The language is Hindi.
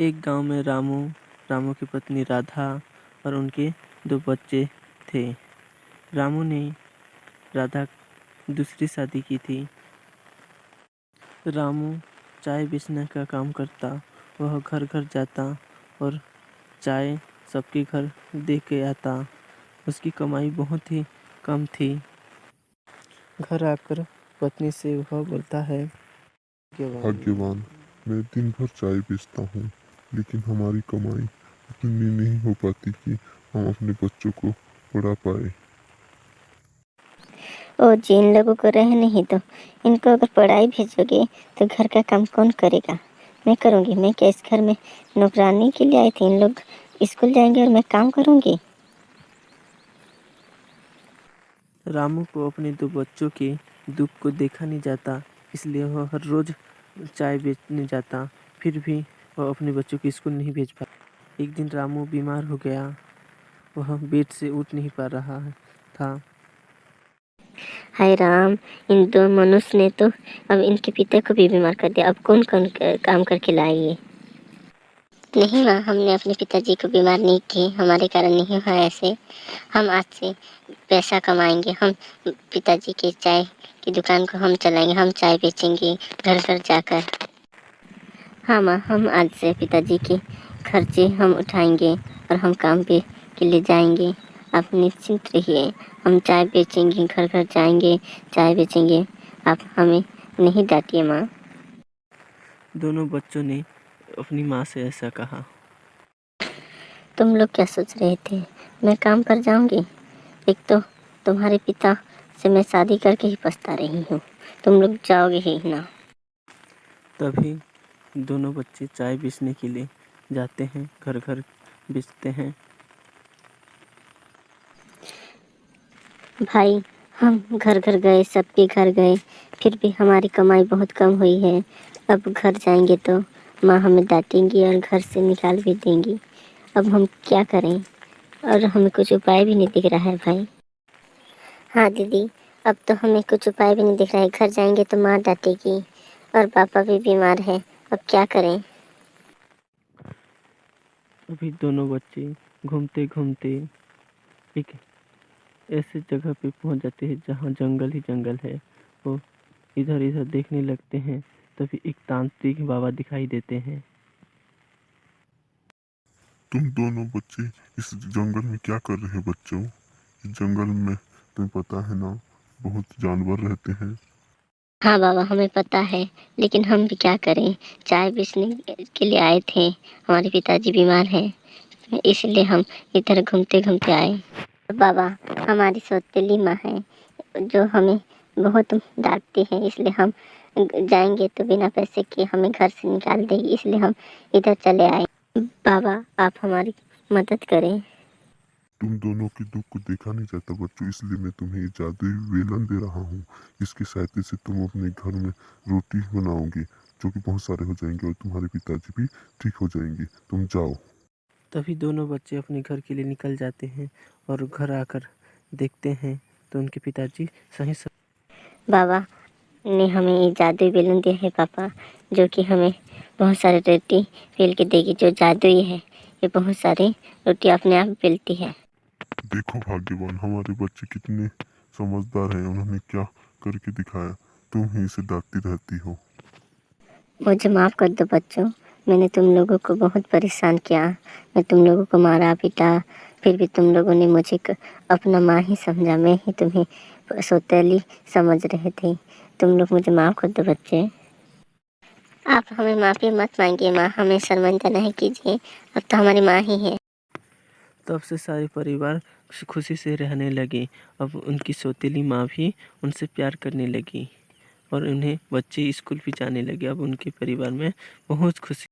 एक गांव में रामू की पत्नी राधा और उनके 2 बच्चे थे। रामू ने राधा दूसरी शादी की थी। रामू चाय बेचने का काम करता। वह घर घर जाता और चाय सबके घर दे के आता। उसकी कमाई बहुत ही कम थी। घर आकर पत्नी से वह बोलता है, भाग्यवान, मैं दिन भर चाय बेचता हूँ, लेकिन हमारी कमाई इतनी नहीं हो पाती कि हम अपने बच्चों को पढ़ा पाए। ओ जी, इन लोगों को रहने ही दो। इनको अगर पढ़ाई भेजोगे तो घर का काम कौन करेगा? मैं करूँगी। मैं क्या इस घर में नौकरानी के लिए आई थी? इन लोग स्कूल जाएंगे और मैं काम करूँगी। रामू को अपने 2 बच्चों के दुख को देखा नहीं जाता, इसलिए वह हर रोज़ चाय बेचने जाता। फिर भी वह अपने बच्चों को स्कूल नहीं भेज पाया। एक दिन रामू बीमार हो गया। वह बेड से उठ नहीं पा रहा था। हाय राम, इन 2 मनुष्य ने तो अब इनके पिता को भी बीमार कर दिया। अब कौन कौन काम करके लाएंगे? नहीं माँ, हमने अपने पिताजी को बीमार नहीं किए। हमारे कारण नहीं हुआ ऐसे। हम आज से पैसा कमाएंगे। हम पिताजी के चाय की दुकान को हम चलाएंगे। हम चाय बेचेंगे घर घर जाकर। हाँ माँ, हम आज से पिताजी के खर्चे हम उठाएंगे और हम काम पे के लिए जाएंगे। आप निश्चिंत रहिए। हम चाय बेचेंगे, घर घर जाएंगे, चाय बेचेंगे। आप हमें नहीं डांटिए माँ। दोनों बच्चों ने अपनी माँ से ऐसा कहा। तुम लोग क्या सोच रहे थे? मैं काम पर जाऊंगी? एक तो तुम्हारे पिता से मैं शादी करके ही पछता रही हूँ। तुम लोग जाओगे ही ना। तभी दोनों बच्चे चाय बेचने के लिए जाते हैं, घर घर बेचते हैं। भाई, हम घर घर गए, सबके घर गए, फिर भी हमारी कमाई बहुत कम हुई है। अब घर जाएंगे तो माँ हमें डांटेंगी और घर से निकाल भी देंगी। अब हम क्या करें? और हमें कुछ उपाय भी नहीं दिख रहा है भाई। हाँ दीदी, अब तो हमें कुछ उपाय भी नहीं दिख रहा है। घर जाएंगे तो माँ डांटेगी और पापा भी बीमार है। अब क्या करें? अभी दोनों बच्चे घूमते घूमते एक ऐसे जगह पे पहुंच जाते हैं जहां जंगल ही जंगल है। वो इधर इधर देखने लगते हैं। तभी एक तांत्रिक बाबा दिखाई देते हैं। तुम दोनों बच्चे इस जंगल में क्या कर रहे हो बच्चों? इस जंगल में तुम्हें पता है ना, बहुत जानवर रहते हैं। हाँ बाबा, हमें पता है, लेकिन हम भी क्या करें? चाय बेचने के लिए आए थे। हमारे पिताजी बीमार हैं, इसलिए हम इधर घूमते घूमते आए। बाबा, हमारी सौतेली माँ है जो हमें बहुत डांटती है, इसलिए हम जाएंगे तो बिना पैसे के हमें घर से निकाल देगी, इसलिए हम इधर चले आए। बाबा, आप हमारी मदद करें। तुम दोनों के दुख को देखा नहीं जाता बच्चों, इसलिए मैं तुम्हें ये जादुई वेलन दे रहा हूँ। इसकी सहायता से तुम अपने घर में रोटी बनाओगे, जो कि बहुत सारे हो जाएंगे और तुम्हारे पिताजी भी ठीक हो जाएंगे। तुम जाओ। तभी दोनों बच्चे अपने घर के लिए निकल जाते हैं और घर आकर देखते हैं तो उनके पिताजी सही बाबा ने हमें ये जादुई बेलून दिया है पापा, जो कि हमें बहुत सारे रोटी बेल के देगी। जो जादुई है, ये बहुत सारी रोटी अपने आप बेलती है। देखो भाग्यवान, हमारे बच्चे कितने समझदार हैं। उन्होंने क्या करके दिखाया। तुम ही इसे डांटती रहती हो। मुझे माफ़ कर दो बच्चों, मैंने तुम लोगों को बहुत परेशान किया। मैं तुम लोगों को मारा पीटा, फिर भी तुम लोगों ने मुझे अपना माँ ही समझा। मैं ही तुम्हें सौतेली समझ रहे थे। तुम लोग मुझे माफ़ कर दो बच्चे। आप हमें माफ़ी मत मांगिए माँ, हमें शर्मिंदा नहीं कीजिए। अब तो हमारी माँ ही है। तब से सारे परिवार खुशी से रहने लगे। अब उनकी सौतेली माँ भी उनसे प्यार करने लगी और उन्हें बच्चे स्कूल भी जाने लगे। अब उनके परिवार में बहुत खुशी